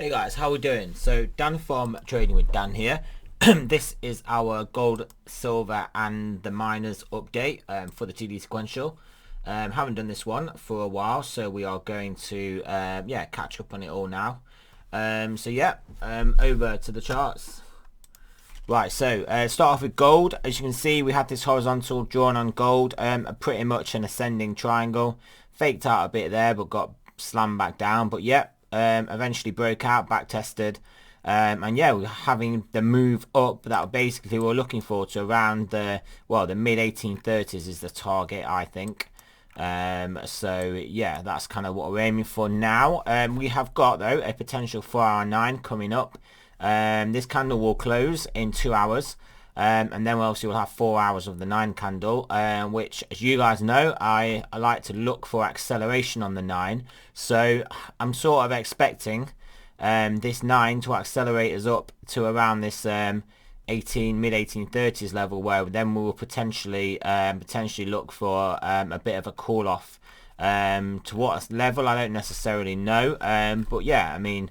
Hey guys, how we doing? So Dan from Trading with Dan here. This is our gold, silver and the miners update for the TD Sequential. Haven't done this one for a while, so we are going to catch up on it all now. Over to the charts. Right, so start off with gold. As you can see, we had this horizontal drawn on gold, pretty much an ascending triangle. Faked out a bit there, but got slammed back down. But yeah, eventually broke out, back tested, and yeah, we're having the move up that basically we're looking for to around the mid 1830s is the target, I think. So yeah, that's kind of what we're aiming for now. We have got though a potential 4-hour 9 coming up. This candle will close in 2 hours, and then we'll have 4 hours of the 9 candle, which, as you guys know, I like to look for acceleration on the 9. So I'm sort of expecting this 9 to accelerate us up to around this mid 1830s level, where then we will potentially look for a bit of a call off. To what level I don't necessarily know, but yeah, I mean,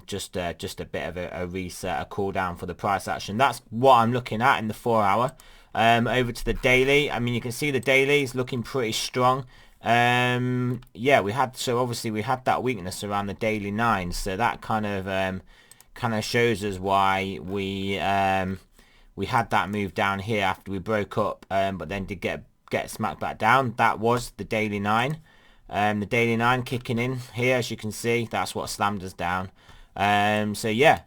just a bit of a reset, a cool down for the price action. That's what I'm looking at in the 4 hour. Over to the daily. I mean, you can see the daily is looking pretty strong. Yeah, we had that weakness around the daily 9, so that kind of shows us why we had that move down here after we broke up, but then did get smacked back down. That was the daily 9. The daily 9 kicking in here, as you can see. That's what slammed us down. So yeah,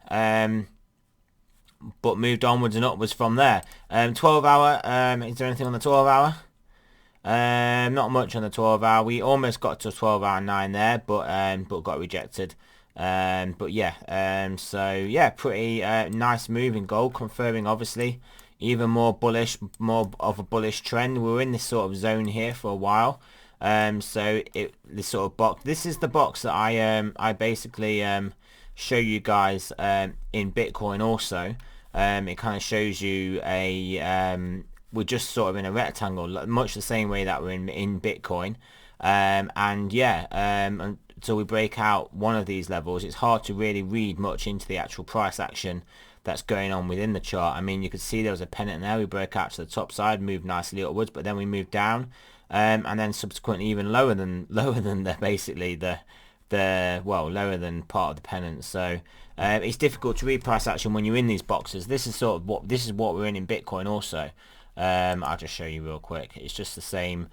but moved onwards and upwards from there. 12 hour, is there anything on the 12 hour? Not much on the 12 hour. We almost got to 12 hour 9 there, but got rejected. But yeah, so yeah, pretty nice move in gold, confirming obviously even more bullish, more of a bullish trend. We were in this sort of zone here for a while. So this sort of box, this is the box that I basically show you guys in Bitcoin also. It kind of shows you we're just sort of in a rectangle, much the same way that we're in Bitcoin. And yeah, until we break out one of these levels, it's hard to really read much into the actual price action that's going on within the chart. I mean, you could see there was a pennant there. We broke out to the top side, moved nicely upwards, but then we moved down, and then subsequently even lower than lower than part of the pennant. So it's difficult to read price action when you're in these boxes. This is what we're in Bitcoin also. I'll just show you real quick. It's just the same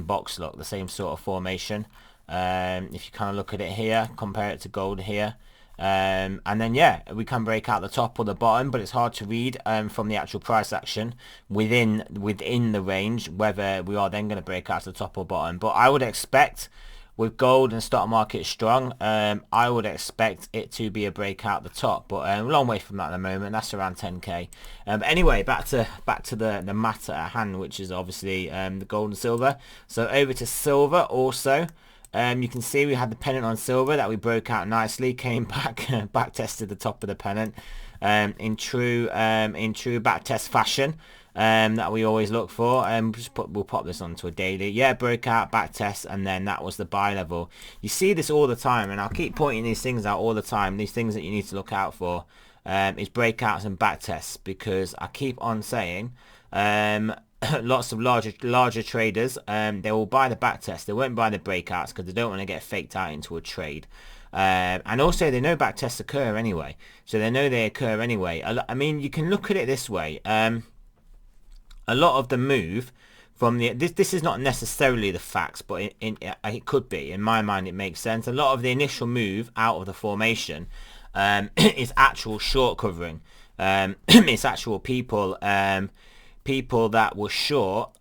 box look, the same sort of formation. If you kind of look at it here, compare it to gold here, and then yeah, we can break out the top or the bottom, but it's hard to read from the actual price action within the range whether we are then going to break out to the top or bottom. But I would expect, with gold and stock market strong, I would expect it to be a breakout the top, but a long way from that at the moment. That's around 10k. But anyway, back to the matter at hand, which is obviously the gold and silver. So over to silver also. You can see we had the pennant on silver that we broke out nicely, came back tested the top of the pennant in true back test fashion. That we always look for. We'll pop this onto a daily. Yeah, broke out, back test, and then that was the buy level. You see this all the time, and I'll keep pointing these things out all the time. These things that you need to look out for is breakouts and back tests, because I keep on saying lots of larger traders, they will buy the back test. They won't buy the breakouts because they don't want to get faked out into a trade. And also they know back tests occur anyway, so they know they occur anyway. I mean, you can look at it this way. A lot of the move from this is not necessarily the facts, but it could be. In my mind, it makes sense. A lot of the initial move out of the formation is actual short covering. It's actual people that were short,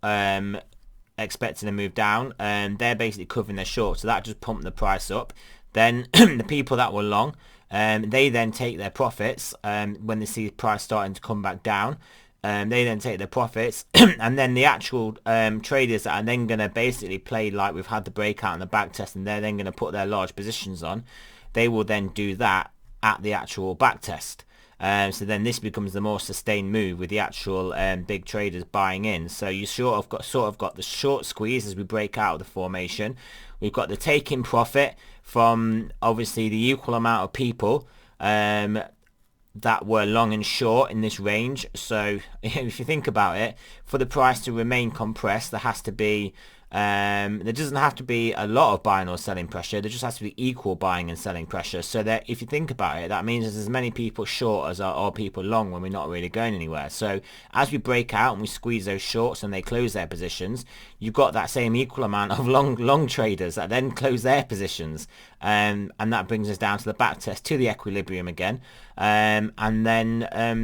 expecting to move down, and they're basically covering their short, so that just pumped the price up. Then the people that were long, they then take their profits when they see the price starting to come back down. They then take their profits, and then the actual traders that are then going to basically play like we've had the breakout and the back test, and they're then going to put their large positions on. They will then do that at the actual back test. So then this becomes the more sustained move with the actual big traders buying in. So you sort of got the short squeeze as we break out of the formation. We've got the taking profit from obviously the equal amount of people that were long and short in this range. So if you think about it, for the price to remain compressed, there has to be there doesn't have to be a lot of buying or selling pressure. There just has to be equal buying and selling pressure. So that if you think about it, that means there's as many people short as are people long when we're not really going anywhere. So as we break out and we squeeze those shorts and they close their positions, you've got that same equal amount of long traders that then close their positions, and that brings us down to the back test, to the equilibrium again, and then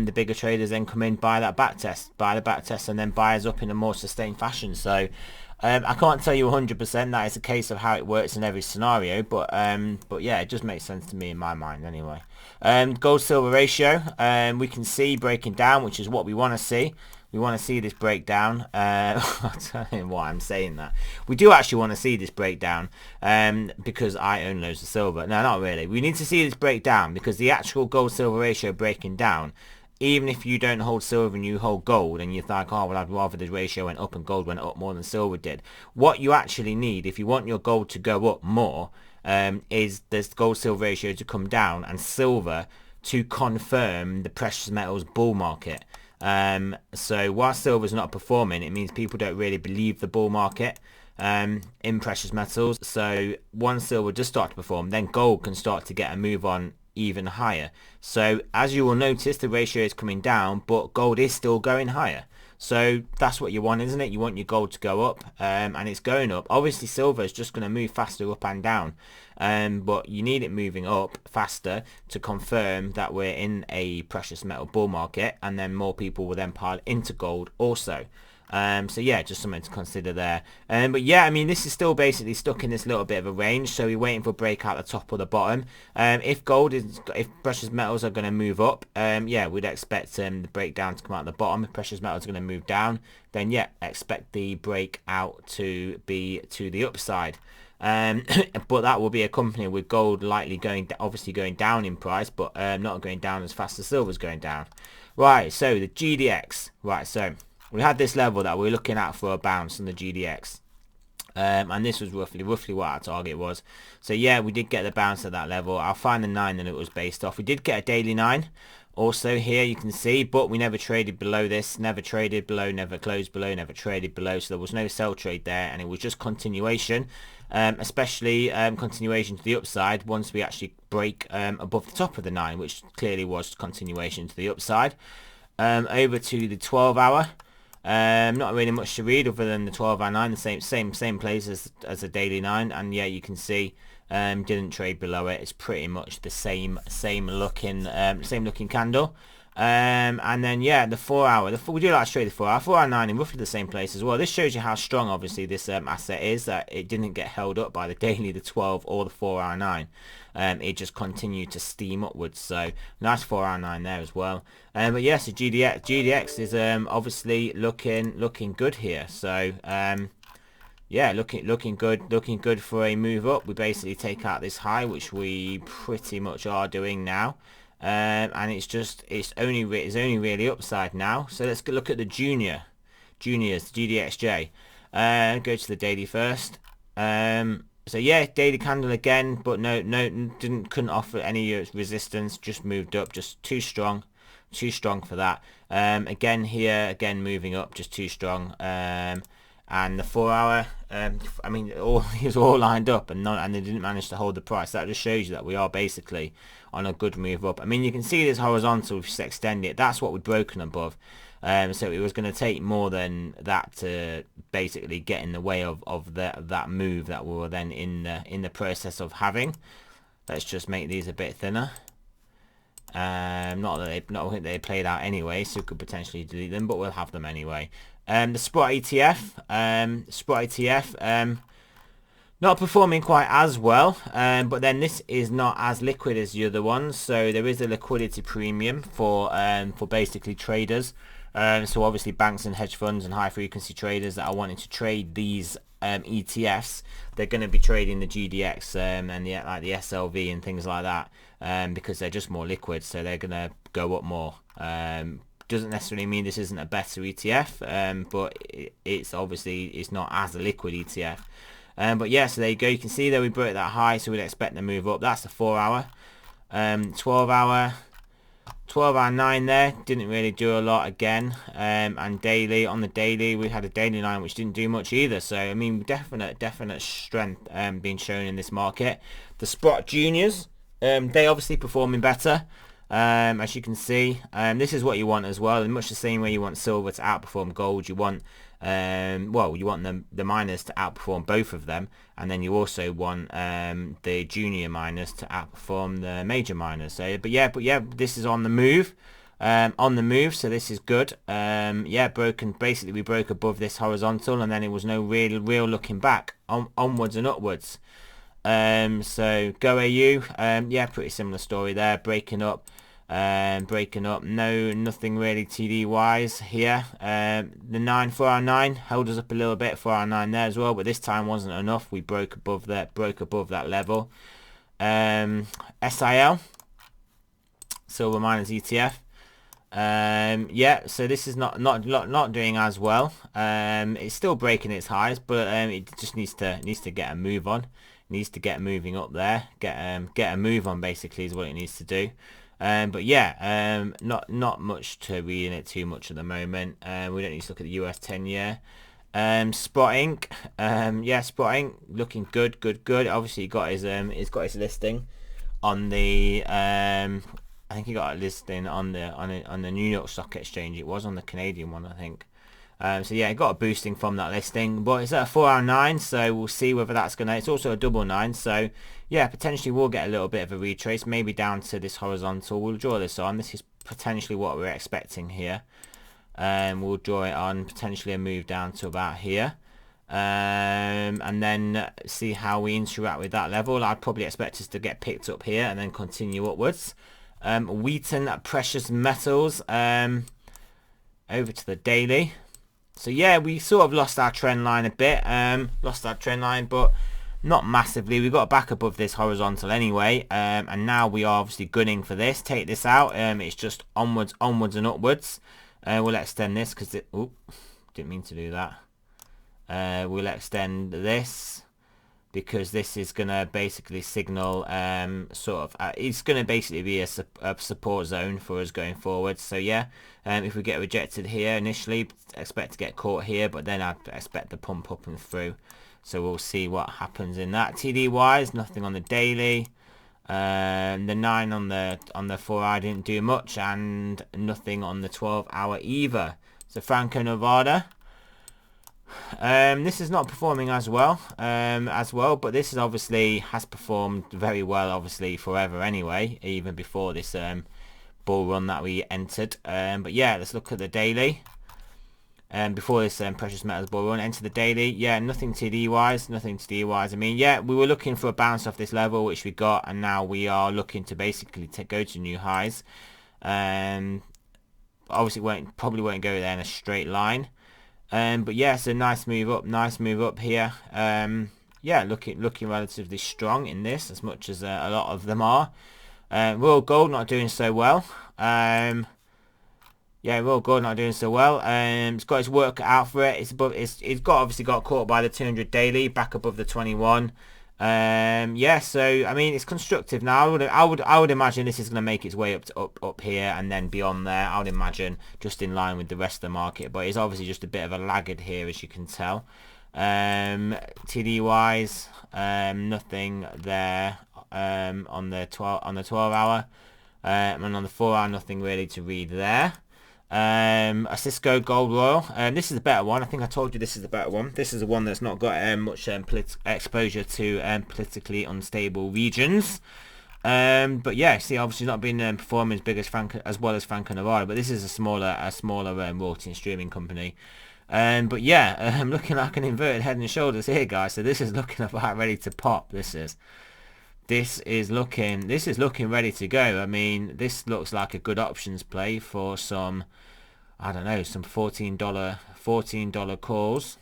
the bigger traders then come in, buy the back test, and then buy us up in a more sustained fashion. So I can't tell you 100% that is a case of how it works in every scenario, but yeah, it just makes sense to me in my mind anyway. Gold silver ratio, we can see breaking down, which is what we want to see. We want to see this breakdown. I'll tell you why I'm saying that. We do actually want to see this breakdown because I own loads of silver. No, not really. We need to see this breakdown because the actual gold silver ratio breaking down, even if you don't hold silver and you hold gold and you think, oh well, I'd rather the ratio went up and gold went up more than silver did. What you actually need, if you want your gold to go up more, is this gold silver ratio to come down and silver to confirm the precious metals bull market. So while silver's not performing, it means people don't really believe the bull market in precious metals. So once silver does start to perform, then gold can start to get a move on even higher. So as you will notice, the ratio is coming down, but gold is still going higher. So that's what you want, isn't it? You want your gold to go up, and it's going up. Obviously silver is just going to move faster up and down, but you need it moving up faster to confirm that we're in a precious metal bull market, and then more people will then pile into gold also. So yeah, just something to consider there. But yeah, I mean, this is still basically stuck in this little bit of a range, so we're waiting for a breakout at the top or the bottom. If precious metals are going to move up, yeah, we'd expect the breakdown to come out at the bottom. If precious metals are going to move down, then yeah, expect the breakout to be to the upside. But that will be accompanied with gold likely obviously going down in price, but not going down as fast as silver's going down. Right, so the GDX. Right, so we had this level that we were looking at for a bounce on the GDX, and this was roughly what our target was. So yeah, we did get the bounce at that level. I'll find the 9 that it was based off. We did get a daily 9 also here, you can see, but we never traded below this, never traded below, never closed below, never traded below, so there was no sell trade there, and it was just continuation, especially continuation to the upside once we actually break above the top of the 9, which clearly was continuation to the upside. Over to the 12 hour. Not really much to read other than the 12 hour 9, the same place as a daily 9, and yeah, you can see didn't trade below it. It's pretty much the same looking candle. And then yeah, the 4 hour, we do like to trade the 4 hour 9 in roughly the same place as well. This shows you how strong obviously this asset is, that it didn't get held up by the daily, the 12 or the 4 hour 9. It just continued to steam upwards, so nice 4 hour 9 there as well. But yes, the GDX is obviously looking good here. So yeah, looking good for a move up. We basically take out this high, which we pretty much are doing now, and it's only really upside now. So let's look at the juniors, GDXJ. Go to the daily first. So yeah, daily candle again, but couldn't offer any resistance. Just moved up, just too strong for that. Again here, moving up, just too strong. And the 4 hour, I mean, it was all lined up, and they didn't manage to hold the price. That just shows you that we are basically on a good move up. I mean, you can see this horizontal, if you extend it, that's what we've broken above. So it was going to take more than that to basically get in the way of that move that we were then in the process of having. Let's just make these a bit thinner. Not that they played out anyway, so we could potentially delete them, but we'll have them anyway. The spot ETF, not performing quite as well, but then this is not as liquid as the other ones, so there is a liquidity premium for basically traders. So obviously banks and hedge funds and high frequency traders that are wanting to trade these ETFs, they're going to be trading the GDX and like the SLV and things like that, because they're just more liquid, so they're going to go up more. Doesn't necessarily mean this isn't a better ETF, but it's obviously it's not as a liquid ETF. But yeah, so there you go. You can see that we broke that high, so we'd expect to move up. That's the 4 hour. 12 hour 9 there, didn't really do a lot again. And daily, on the daily, we had a daily line which didn't do much either. So I mean, definite strength being shown in this market. The spot juniors, they obviously performing better. As you can see, this is what you want as well. In much the same way you want silver to outperform gold, you want well, you want the miners to outperform both of them, and then you also want the junior miners to outperform the major miners. So but yeah, this is on the move. So this is good. Yeah, basically we broke above this horizontal, and then it was no real looking back, onwards and upwards. So go AU, yeah, pretty similar story there, breaking up, nothing really TD wise here. The 4 hour 9 held us up a little bit, 4 hour 9 there as well, but this time wasn't enough. We broke above that level. SIL, silver miners ETF, yeah, so this is not doing as well. It's still breaking its highs, but it just needs to get a move on. Needs to get moving up there, get a move on, basically is what it needs to do. But yeah, not much to read in it too much at the moment. We don't need to look at the US 10-year. Spot Inc. Yeah, Spot Inc. looking good. Obviously, he's got his listing on the I think he got a listing on the New York Stock Exchange. It was on the Canadian one, I think. So yeah, it got a boosting from that listing, but it's at a 4 hour 9, so we'll see whether that's gonna. It's also a double 9, so yeah, potentially we'll get a little bit of a retrace, maybe down to this horizontal. We'll draw this on. This is potentially what we're expecting here. We'll draw it on, potentially a move down to about here, and then see how we interact with that level. I'd probably expect us to get picked up here and then continue upwards. Wheaton Precious Metals, over to the daily. So yeah, we sort of lost our trend line a bit, but not massively. We got back above this horizontal anyway, and now we are obviously gunning for this. Take this out. It's just onwards and upwards. We'll extend this because it. Oop, didn't mean to do that. We'll extend this because this is gonna basically signal it's gonna basically be a support zone for us going forward. So yeah, if we get rejected here initially, expect to get caught here, but then I'd expect the pump up and through. So we'll see what happens in that. TD wise, nothing on the daily. The 9 on the 4 hour didn't do much, and nothing on the 12 hour either. So Franco Nevada, this is not performing as well, but this is obviously has performed very well, obviously forever anyway, even before this bull run that we entered. But yeah, let's look at the daily. Before this precious metals bull run, enter the daily. Yeah, nothing TD wise. I mean, yeah, we were looking for a bounce off this level, which we got, and now we are looking to basically go to new highs. Obviously, probably won't go there in a straight line. But yeah, so nice move up here. Yeah, looking relatively strong in this, as much as a lot of them are. Royal Gold not doing so well. Yeah, Royal Gold not doing so well. It's got its work out for it. It's obviously got caught by the 200 daily, back above the 21. Yeah, so I mean, it's constructive now. I would imagine this is going to make its way up here and then beyond there. I would imagine just in line with the rest of the market, but it's obviously just a bit of a laggard here, as you can tell. TD wise, nothing there. On the 12 hour, and on the 4 hour, nothing really to read there. A Cisco Gold Royal, this is the better one. I think I told you this is the better one. This is the one that's not got much exposure to politically unstable regions. But yeah, see, obviously not been performing as big as well as Franco Nevada, but this is a smaller royalty and streaming company. But yeah, I'm looking like an inverted head and shoulders here, guys. So this is looking about ready to pop. This is looking ready to go. I mean, this looks like a good options play for some I don't know, some $14 calls.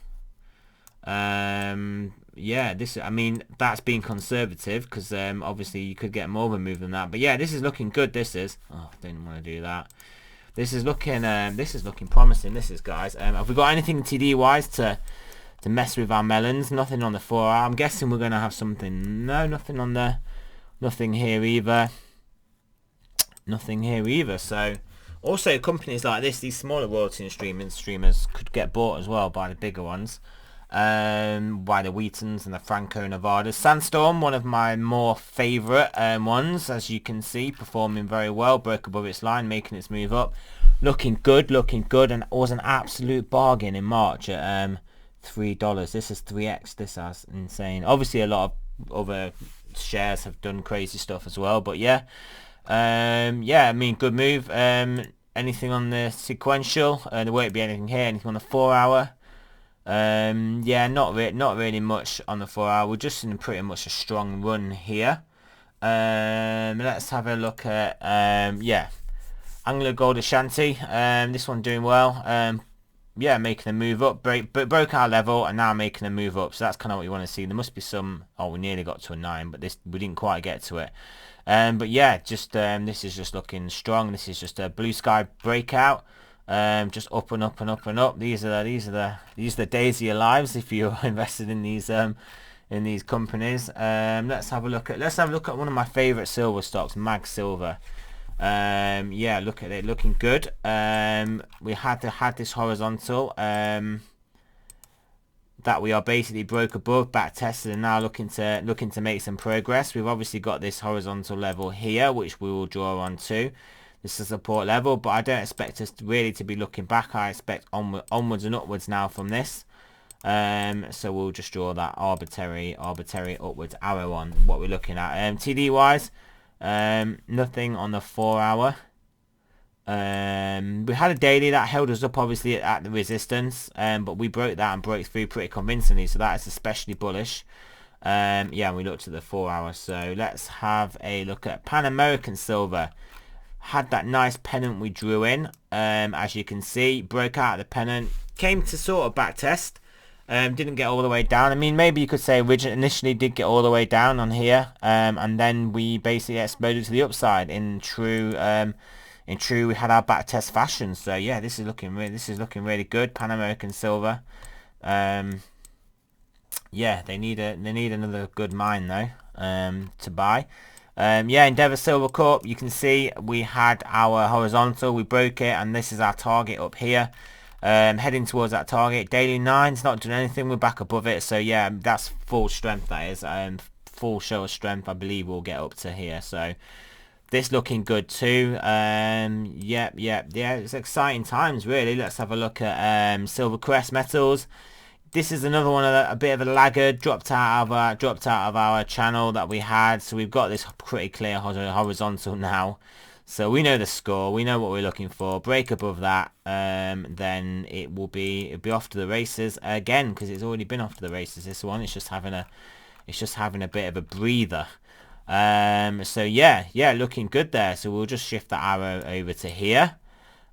Yeah, this, I mean, that's being conservative because obviously you could get more of a move than that. But yeah, this is looking good. This is, oh, I didn't want to do that. This is looking promising. This is, guys. Have we got anything TD wise to mess with our melons? Nothing on the 4 hour. I'm guessing we're gonna have something. No, nothing on the, nothing here either. Nothing here either. So also companies like this, these smaller royalty and streamers could get bought as well by the bigger ones. By the Wheatons and the Franco Nevadas. Sandstorm, one of my more favourite ones, as you can see, performing very well, broke above its line, making its move up, looking good, and it was an absolute bargain in March at $3. This is 3x. This is insane. Obviously a lot of other shares have done crazy stuff as well, but yeah, yeah, I mean, good move. Anything on the sequential? There won't be anything here. Anything on the 4 hour? Yeah, not really much on the 4 hour. We're just in pretty much a strong run here. Let's have a look at yeah, Anglo Gold Ashanti. This one doing well. Yeah, making a move up, broke our level and now making a move up. So that's kind of what you want to see. There must be some. Oh, we nearly got to a 9, but we didn't quite get to it. But yeah, just this is just looking strong. This is just a blue sky breakout. Just up and up and up and up. These are the days of your lives if you're invested in these companies. Let's have a look at one of my favorite silver stocks, Mag Silver. Yeah, look at it, looking good. We had this horizontal that we are basically broke above, back tested, and now looking to make some progress. We've obviously got this horizontal level here, which we will draw on to. This is a support level, but I don't expect us really to be looking back. I expect onwards and upwards now from this. So we'll just draw that arbitrary upwards arrow on what we're looking at. TD wise, nothing on the 4 hour. We had a daily that held us up obviously at the resistance, but we broke that and broke through pretty convincingly, so that is especially bullish. Yeah, we looked at the 4 hour. So let's have a look at Pan American Silver. Had that nice pennant we drew in, as you can see, broke out of the pennant, came to sort of back test, didn't get all the way down. I mean, maybe you could say initially did get all the way down on here, and then we basically exploded to the upside in true we had our back test fashion. So yeah, this is looking really good. Pan American Silver. Yeah, they need another good mine though, to buy. Yeah, Endeavour Silver Corp, you can see we had our horizontal, we broke it, and this is our target up here. Heading towards that target. Daily 9's not doing anything, we're back above it, so yeah, that's full strength, that is. Full show of strength, I believe we'll get up to here, so this looking good too. Yeah, it's exciting times really. Let's have a look at Silvercrest Metals. This is another one of a bit of a laggard, dropped out of our channel that we had. So we've got this pretty clear horizontal now. So we know the score, we know what we're looking for. Break above that, then it'll be off to the races again, because it's already been off to the races. This one, it's just having a bit of a breather. So yeah, looking good there. So we'll just shift that arrow over to here.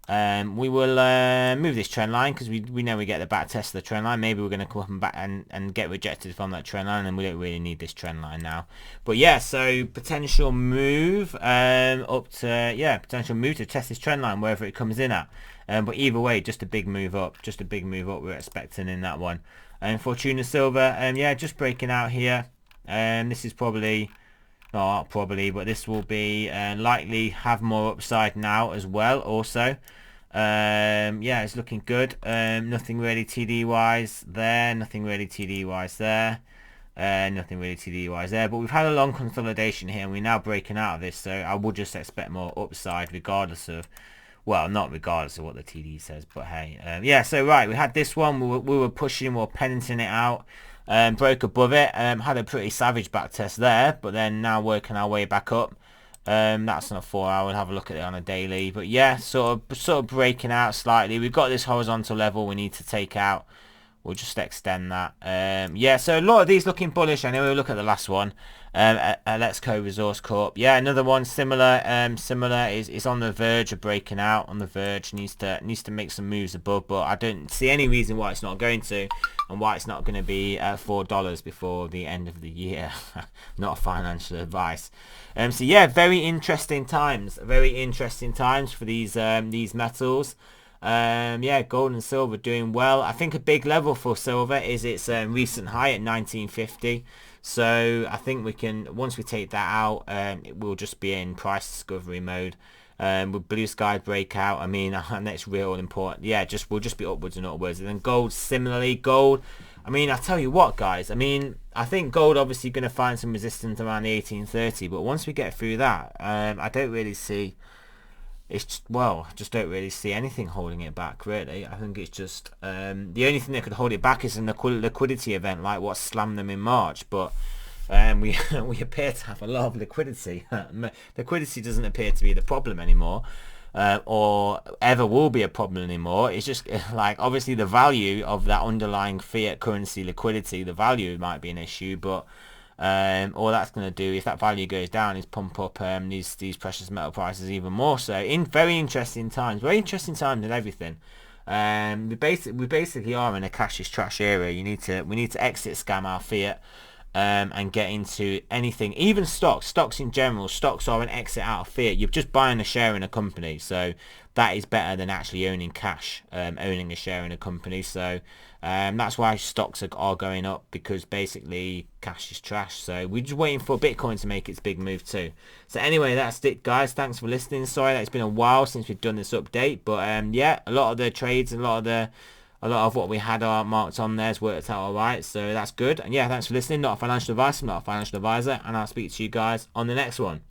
We will move this trend line because we know we get the back test of the trend line. Maybe we're going to come up and back and get rejected from that trend line, and we don't really need this trend line now. But yeah, so potential move up to potential move to test this trend line wherever it comes in at. But either way, just a big move up. We're expecting in that one. And Fortuna Silver, yeah, just breaking out here. This is probably. Not probably, but this will be likely have more upside now as well also. Yeah, it's looking good. Nothing really TD wise there, nothing really TD wise there, but we've had a long consolidation here and we're now breaking out of this, so I would just expect more upside regardless of, well, not regardless of what the TD says, but hey. Yeah, so right, we had this one, we were pushing, we were penning it out. Broke above it, had a pretty savage back test there, but then now working our way back up. That's on a 4 hour, we'll have a look at it on a daily, but yeah, sort of breaking out slightly. We've got this horizontal level we need to take out. We'll just extend that. Yeah, so a lot of these looking bullish. Anyway, we'll look at the last one. Let's Go Resource Corp. Yeah, another one similar. Similar is on the verge of breaking out. On the verge, needs to make some moves above, but I don't see any reason why it's not going to, and why it's not going to be $4 before the end of the year. Not financial advice. So yeah, very interesting times. Very interesting times for these metals. Yeah, gold and silver doing well. I think a big level for silver is its recent high at 1950. So I think we can, once we take that out, it will just be in price discovery mode. With blue sky breakout, I mean, and that's real important. Yeah, we'll just be upwards and upwards. And then gold, similarly, gold. I mean, I tell you what, guys. I mean, I think gold obviously going to find some resistance around the 1830, but once we get through that, I don't really see. It's just, well, I just don't really see anything holding it back, really. I think it's just the only thing that could hold it back is a liquidity event like what slammed them in March. But we appear to have a lot of liquidity. Liquidity doesn't appear to be the problem anymore, or ever will be a problem anymore. It's just like, obviously the value of that underlying fiat currency liquidity, the value might be an issue, but all that's going to do, if that value goes down, is pump up these precious metal prices even more. So very interesting times in everything. We basically are in a cash is trash era. We need to exit scam our fiat, and get into anything, even stocks in general. Stocks are an exit out of fiat. You're just buying a share in a company, so that is better than actually owning cash, owning a share in a company. So that's why stocks are going up, because basically cash is trash. So we're just waiting for Bitcoin to make its big move too. So anyway, that's it, guys. Thanks for listening. Sorry that it's been a while since we've done this update, but yeah, a lot of the trades, a lot of what we had marked on there has worked out alright, so that's good. And yeah, thanks for listening. Not a financial advice, I'm not a financial advisor, and I'll speak to you guys on the next one.